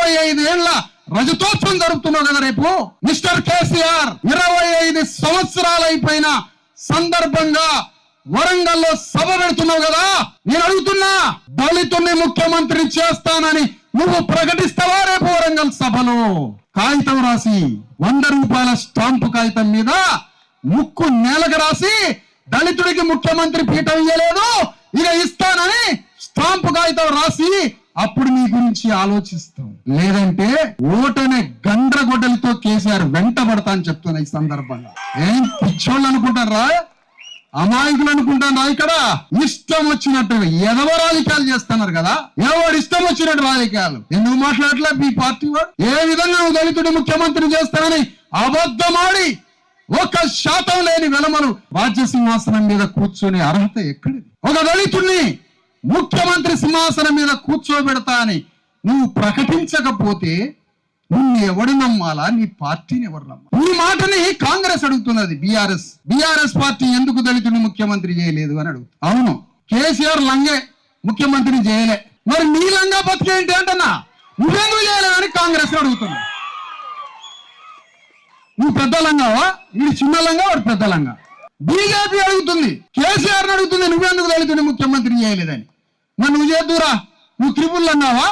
25 ఏళ్ల రజతోత్సవం జరుపుతున్నావు కదా రేపు మిస్టర్ కేసీఆర్. 25 సంవత్సరాలైపోయిన సందర్భంగా వరంగల్లో సభ పెడుతున్నావు కదా. నేను అడుగుతున్నా, దళితుల్ని ముఖ్యమంత్రి చేస్తానని నువ్వు ప్రకటిస్తావా రేపు వరంగల్ సభలో? కాగితం రాసి 100 రూపాయల స్టాంపు కాగితం మీద ముక్కు నేలకు రాసి దళితుడికి ముఖ్యమంత్రి పీఠం ఇయ్యలేదు, ఇక ఇస్తానని స్టాంపు కాగితం రాసి అప్పుడు నీ గురించి ఆలోచిస్తాం. లేదంటే ఓటనే గండ్రగొడ్డలతో కేసీఆర్ వెంటబడతా అని చెప్తున్నా ఈ సందర్భంగా. ఏం పిచ్చోళ్ళు అనుకుంటారా, అమాయకులు అనుకుంటారా? ఇక్కడ ఇష్టం వచ్చినట్టు ఎదవ రాజకీయాలు చేస్తున్నారు కదా. ఎవడు ఇష్టం వచ్చినట్టు రాజకీయాలు ఎందుకు మాట్లాడలే మీ పార్టీ వాడు? ఏ విధంగా నువ్వు దళితుడి ముఖ్యమంత్రి చేస్తానని అబద్ధమాడి 1% లేని వెలమలు రాజ్య సింహాసనం మీద కూర్చొని అర్హత ఎక్కడిది? ఒక దళితుడిని ముఖ్యమంత్రి సింహాసనం మీద కూర్చోబెడతా అని నువ్వు ప్రకటించకపోతే నిన్ను ఎవడు నమ్మాలా? నీ పార్టీని ఎవరు నమ్మాలి? ఈ మాటని కాంగ్రెస్ అడుగుతున్నది. బీఆర్ఎస్ పార్టీ ఎందుకు దళితుడిని ముఖ్యమంత్రి చేయలేదు అని అడుగుతుంది. అవును, కేసీఆర్ లంగే ముఖ్యమంత్రిని చేయలే, మరి నీ లంగా బతికేంటి అంటన్నా, నువ్వెందుకు చేయలేదని కాంగ్రెస్ అడుగుతున్నా. నువ్వు పెద్ద లంగావా? వీడు చిన్న లంగా, వాడు పెద్ద లంగా. బీజేపీ అడుగుతుంది, కేసీఆర్ అడుగుతుంది, నువ్వెందుకు దళితుడిని ముఖ్యమంత్రి చేయలేదని. మరి నువ్వు చేద్దురా, నువ్వు త్రిపుల్ అన్నావా?